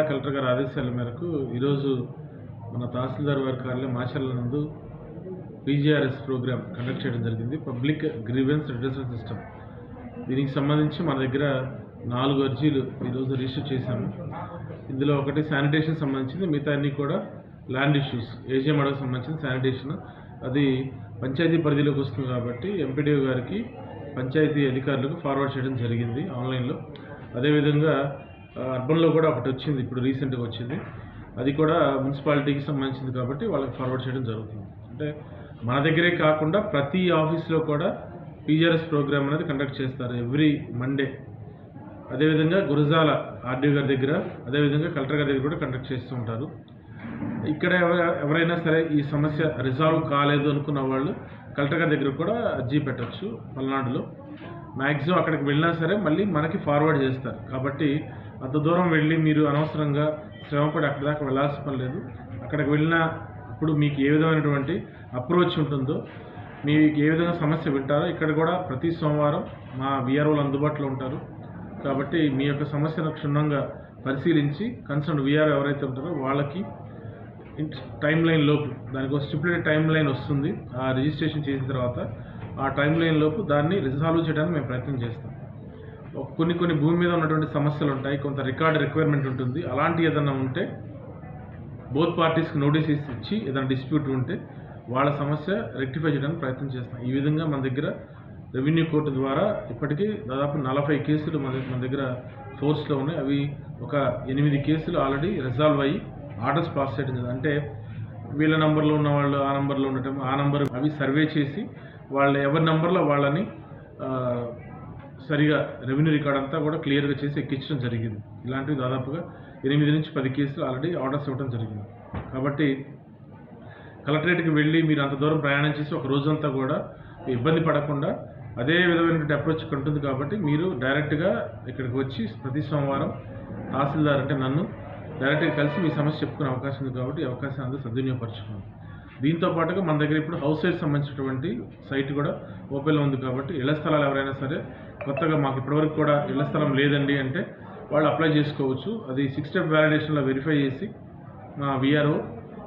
Collector గారి ఆదేశాల మేరకు ఈరోజు మన తహసీల్దార్ వారి కార్యాలయం మాచర్ల నందు పీజీఆర్ఎస్ ప్రోగ్రామ్ కండక్ట్ చేయడం జరిగింది. Public grievance redressal system. దీనికి సంబంధించి మన దగ్గర 4 అర్జీలు ఈరోజు రిజిస్టర్ చేశాము. ఇందులో ఒకటి శానిటేషన్ సంబంధించింది, మిగతా అన్నీ కూడా ల్యాండ్ ఇష్యూస్, ఏజీఎం అడవికి సంబంధించిన శానిటేషన్. అది పంచాయతీ పరిధిలోకి వస్తుంది కాబట్టి ఎంపీడీఓ గారికి పంచాయతీ అధికారులకు ఫార్వర్డ్ చేయడం జరిగింది ఆన్లైన్లో. అదేవిధంగా అర్బన్లో కూడా ఒకటి వచ్చింది, ఇప్పుడు రీసెంట్గా వచ్చింది, అది కూడా మున్సిపాలిటీకి సంబంధించింది కాబట్టి వాళ్ళకి ఫార్వర్డ్ చేయడం జరుగుతుంది. అంటే మన దగ్గరే కాకుండా ప్రతి ఆఫీస్లో కూడా పీజీఆర్ఎస్ ప్రోగ్రామ్ అనేది కండక్ట్ చేస్తారు ఎవ్రీ మండే. అదేవిధంగా గురజాల ఆర్డీఓ గారి దగ్గర, అదేవిధంగా కలెక్టర్ గారి దగ్గర కూడా కండక్ట్ చేస్తూ ఉంటారు. ఇక్కడ ఎవరైనా సరే ఈ సమస్య రిజాల్వ్ కాలేదు అనుకున్న వాళ్ళు కలెక్టర్ గారి దగ్గర కూడా అర్జీ పెట్టచ్చు. పల్నాడులో మ్యాక్సిమం అక్కడికి వెళ్ళినా సరే మళ్ళీ మనకి ఫార్వర్డ్ చేస్తారు. కాబట్టి అంత దూరం వెళ్ళి మీరు అనవసరంగా శ్రమపడి అక్కడి దాకా వెళ్ళాల్సిన పని లేదు. అక్కడికి వెళ్ళినప్పుడు మీకు ఏ విధమైనటువంటి అప్రోచ్ ఉంటుందో, మీకు ఏ విధంగా సమస్య వింటారో ఇక్కడ కూడా ప్రతి సోమవారం మా వీఆర్ఓలు అందుబాటులో ఉంటారు. కాబట్టి మీ యొక్క సమస్యను క్షుణ్ణంగా పరిశీలించి కన్సర్న్ వీఆర్ఓ ఎవరైతే ఉంటారో వాళ్ళకి టైం లైన్ లోపు, దానికి ఒక స్టిపులేటెడ్ టైం లైన్ వస్తుంది. ఆ రిజిస్ట్రేషన్ చేసిన తర్వాత ఆ టైం లైన్ లోపు దాన్ని రిజాల్వ్ చేయడానికి మేము ప్రయత్నం చేస్తాం. కొన్ని భూమి మీద ఉన్నటువంటి సమస్యలు ఉంటాయి, కొంత రికార్డ్ రిక్వైర్మెంట్ ఉంటుంది. అలాంటి ఏదైనా ఉంటే బోత్ పార్టీస్కి నోటీస్ ఇచ్చి ఏదైనా డిస్ప్యూట్ ఉంటే వాళ్ళ సమస్య రెక్టిఫై చేయడానికి ప్రయత్నం చేస్తాం. ఈ విధంగా మన దగ్గర రెవెన్యూ కోర్టు ద్వారా ఇప్పటికీ దాదాపు 40 కేసులు మన దగ్గర ఫోర్స్లో ఉన్నాయి. అవి ఒక 8 కేసులు ఆల్రెడీ రిజాల్వ్ అయ్యి ఆర్డర్స్ పాస్ చేయడం జరిగింది. అంటే వీళ్ళ నంబర్లో ఉన్న వాళ్ళు ఆ నంబర్లో ఉండటం, ఆ నంబర్ అవి సర్వే చేసి వాళ్ళ ఎవరి నంబర్లో వాళ్ళని సరిగా రెవెన్యూ రికార్డ్ అంతా కూడా క్లియర్గా చేసి ఎక్కించడం జరిగింది. ఇలాంటివి దాదాపుగా 8 నుంచి 10 కేసులు ఆల్రెడీ ఆర్డర్స్ ఇవ్వడం జరిగింది. కాబట్టి కలెక్టరేట్కి వెళ్ళి మీరు అంత దూరం ప్రయాణం చేసి ఒక రోజంతా కూడా ఇబ్బంది పడకుండా అదే విధమైనటువంటి అప్రోచ్ ఉంటుంది. కాబట్టి మీరు డైరెక్ట్గా ఇక్కడికి వచ్చి ప్రతి సోమవారం తహసీల్దార్ అంటే నన్ను డైరెక్ట్గా కలిసి మీ సమస్య చెప్పుకునే అవకాశం ఉంది. కాబట్టి ఈ అవకాశాన్ని అందరూ సద్వినియోగపరచుకోండి. దీంతో పాటుగా మన దగ్గర ఇప్పుడు హౌస్ సైట్ సంబంధించినటువంటి సైట్ కూడా ఓపెన్లో ఉంది. కాబట్టి ఇళ్ల స్థలాలు ఎవరైనా సరే కొత్తగా మాకు ఇప్పటివరకు కూడా ఇళ్ల స్థలం లేదండి అంటే వాళ్ళు అప్లై చేసుకోవచ్చు. అది 6 స్టెప్ వ్యాలిడేషన్లో వెరిఫై చేసి మా వీఆర్ఓ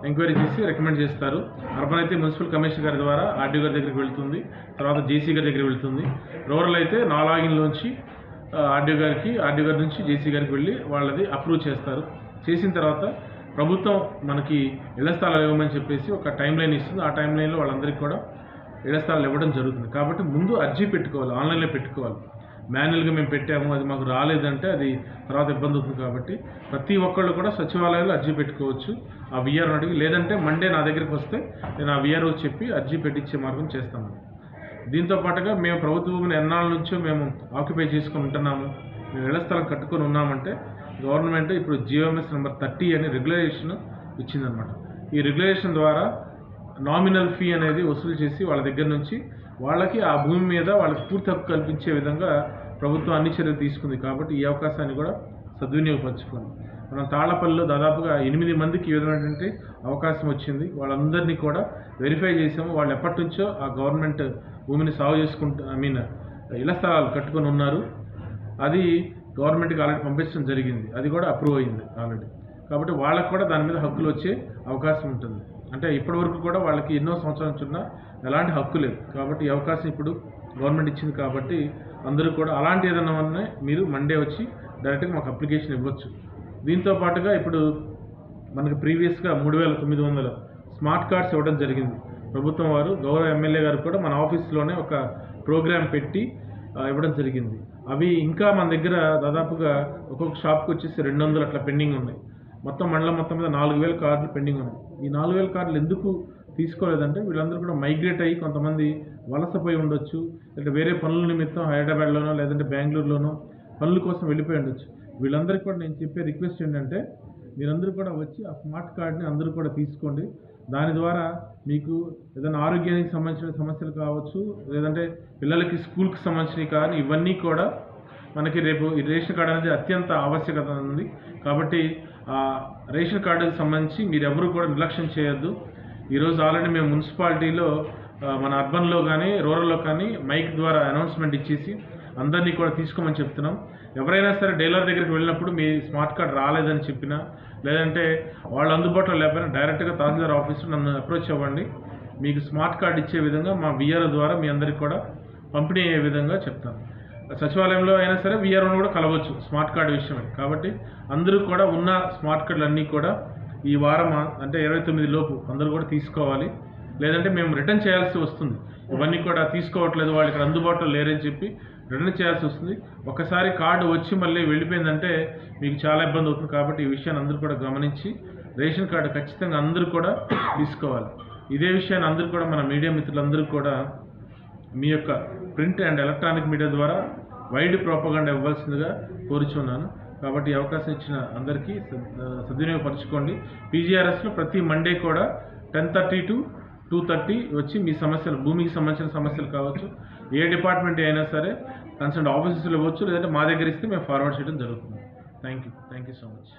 ఎంక్వైరీ చేసి రికమెండ్ చేస్తారు. అర్బన్ అయితే మున్సిపల్ కమిషనర్ గారి ద్వారా ఆర్డీఓ గారి దగ్గరికి వెళ్తుంది, తర్వాత జేసీ గారి దగ్గరికి వెళ్తుంది. రూరల్ అయితే నా లాగిన్లోంచి ఆర్డీఓ గారి నుంచి జేసీ గారికి వెళ్ళి వాళ్ళది అప్రూవ్ చేస్తారు. చేసిన తర్వాత ప్రభుత్వం మనకి ఇళ్ల స్థలాలు ఇవ్వమని చెప్పేసి ఒక టైం లైన్ ఇస్తుంది. ఆ టైం లైన్లో వాళ్ళందరికీ కూడా ఇళ్ల స్థలాలు ఇవ్వడం జరుగుతుంది. కాబట్టి ముందు అర్జీ పెట్టుకోవాలి, ఆన్లైన్లో పెట్టుకోవాలి. మాన్యువల్గా మేము పెట్టాము, అది మాకు రాలేదంటే అది తర్వాత ఇబ్బంది అవుతుంది. కాబట్టి ప్రతి ఒక్కళ్ళు కూడా సచివాలయాల్లో అర్జీ పెట్టుకోవచ్చు ఆ వీఆర్ఓ అడిగి. లేదంటే మండే నా దగ్గరికి వస్తే నేను ఆ వీఆర్ఓ చెప్పి అర్జీ పెట్టించే మార్గం చేస్తాము. దీంతో పాటుగా మేము ప్రభుత్వ భూమిని ఎన్నాళ్ళ నుంచో మేము ఆక్యుపై చేసుకొని ఉంటున్నాము, మేము ఇళ్ల స్థలం కట్టుకొని ఉన్నామంటే గవర్నమెంట్ ఇప్పుడు జీఓఎంఎస్ నెంబర్ 30 అని రెగ్యులేషన్ ఇచ్చిందనమాట. ఈ రెగ్యులేషన్ ద్వారా నామినల్ ఫీ అనేది వసూలు చేసి వాళ్ళ దగ్గర నుంచి వాళ్ళకి ఆ భూమి మీద వాళ్ళకి పూర్తి హక్కు కల్పించే విధంగా ప్రభుత్వం అన్ని చర్యలు తీసుకుంది. కాబట్టి ఈ అవకాశాన్ని కూడా సద్వినియోగపరచుకోండి. మనం తాళ్లపల్లిలో దాదాపుగా 8 మందికి ఈ విధమైనటువంటి అవకాశం వచ్చింది. వాళ్ళందరినీ కూడా వెరిఫై చేసాము. వాళ్ళు ఎప్పటి నుంచో ఆ గవర్నమెంట్ భూమిని సాగు చేసుకుంటూ ఇళ్ల స్థలాలు కట్టుకొని ఉన్నారు. అది గవర్నమెంట్కి ఆల్రెడీ పంపించడం జరిగింది, అది కూడా అప్రూవ్ అయింది ఆల్రెడీ. కాబట్టి వాళ్ళకు కూడా దాని మీద హక్కులు వచ్చే అవకాశం ఉంటుంది. అంటే ఇప్పటి వరకు కూడా వాళ్ళకి ఎన్నో సంవత్సరాల నుంచి ఉన్న ఎలాంటి హక్కు లేదు. కాబట్టి ఈ అవకాశం ఇప్పుడు గవర్నమెంట్ ఇచ్చింది. కాబట్టి అందరూ కూడా అలాంటి ఏదైనా ఉన్నాయి మీరు మండే వచ్చి డైరెక్ట్గా మాకు అప్లికేషన్ ఇవ్వచ్చు. దీంతో పాటుగా ఇప్పుడు మనకి ప్రీవియస్గా 3900 స్మార్ట్ కార్డ్స్ ఇవ్వడం జరిగింది ప్రభుత్వం వారు. గౌరవ ఎమ్మెల్యే గారు కూడా మన ఆఫీస్లోనే ఒక ప్రోగ్రామ్ పెట్టి ఇవ్వడం జరిగింది. అవి ఇంకా మన దగ్గర దాదాపుగా ఒక్కొక్క షాప్కి వచ్చేసి 200 అట్లా పెండింగ్ ఉన్నాయి. మొత్తం మండలం మొత్తం మీద 4000 కార్డులు పెండింగ్ ఉన్నాయి. ఈ 4000 కార్డులు ఎందుకు తీసుకోలేదంటే వీళ్ళందరూ కూడా మైగ్రేట్ అయ్యి కొంతమంది వలసపోయి ఉండొచ్చు, లేదంటే వేరే పనుల నిమిత్తం హైదరాబాద్లోనో లేదంటే బెంగళూరులోనో పనుల కోసం వెళ్ళిపోయి ఉండొచ్చు. వీళ్ళందరికీ కూడా నేను చెప్పే రిక్వెస్ట్ ఏంటంటే మీరందరూ కూడా వచ్చి ఆ స్మార్ట్ కార్డ్ని అందరూ కూడా తీసుకోండి. దాని ద్వారా మీకు ఏదైనా ఆరోగ్యానికి సంబంధించిన సమస్యలు కావచ్చు, లేదంటే పిల్లలకి స్కూల్కి సంబంధించినవి కానీ ఇవన్నీ కూడా మనకి రేపు ఈ రేషన్ కార్డు అనేది అత్యంత ఆవశ్యకత ఉంది. కాబట్టి రేషన్ కార్డుకి సంబంధించి మీరు ఎవరు కూడా నిర్లక్ష్యం చేయొద్దు. ఈరోజు ఆల్రెడీ మేము మున్సిపాలిటీలో మన అర్బన్లో కానీ రూరల్లో కానీ మైక్ ద్వారా అనౌన్స్మెంట్ ఇచ్చేసి అందరినీ కూడా తీసుకోమని చెప్తున్నాం. ఎవరైనా సరే డీలర్ దగ్గరికి వెళ్ళినప్పుడు మీ స్మార్ట్ కార్డ్ రాలేదని చెప్పినా, లేదంటే వాళ్ళు అందుబాటులో లేకపోయినా డైరెక్ట్గా తహసీల్దార్ ఆఫీస్లో నన్ను అప్రోచ్ అవ్వండి. మీకు స్మార్ట్ కార్డ్ ఇచ్చే విధంగా మా విఆర్ఓ ద్వారా మీ అందరికి కూడా పంపిణీ అయ్యే విధంగా చెప్తాను. సచివాలయంలో అయినా సరే విఆర్ఓను కూడా కలవచ్చు స్మార్ట్ కార్డు విషయమే. కాబట్టి అందరూ కూడా ఉన్న స్మార్ట్ కార్డులు అన్నీ కూడా ఈ వారం అంటే 29 లోపు అందరూ కూడా తీసుకోవాలి. లేదంటే మేము రిటర్న్ చేయాల్సి వస్తుంది. ఇవన్నీ కూడా తీసుకోవట్లేదు, వాళ్ళు ఇక్కడ అందుబాటులో లేరని చెప్పి రిటర్న్ చేయాల్సి వస్తుంది. ఒకసారి కార్డు వచ్చి మళ్ళీ వెళ్ళిపోయిందంటే మీకు చాలా ఇబ్బంది అవుతుంది. కాబట్టి ఈ విషయాన్ని అందరూ కూడా గమనించి రేషన్ కార్డు ఖచ్చితంగా అందరూ కూడా తీసుకోవాలి. ఇదే విషయాన్ని అందరూ కూడా మన మీడియా మిత్రులందరూ కూడా మీ యొక్క ప్రింట్ అండ్ ఎలక్ట్రానిక్ మీడియా ద్వారా వైడ్ ప్రోపగండా ఇవ్వాల్సిందిగా కోరుచున్నాను. కాబట్టి ఈ అవకాశం ఇచ్చిన అందరికీ సద్వినియోగపరచుకోండి. పీజీఆర్ఎస్లో ప్రతి మండే కూడా 10:30 to 2:30 వచ్చి మీ సమస్యలు, భూమికి సంబంధించిన సమస్యలు కావచ్చు, ఏ డిపార్ట్మెంట్ అయినా సరే కన్సర్న్ ఆఫీసెస్లో ఇవ్వచ్చు, లేదంటే మా దగ్గర ఇస్తే మేము ఫార్వర్డ్ చేయడం జరుగుతుంది. Thank you so much.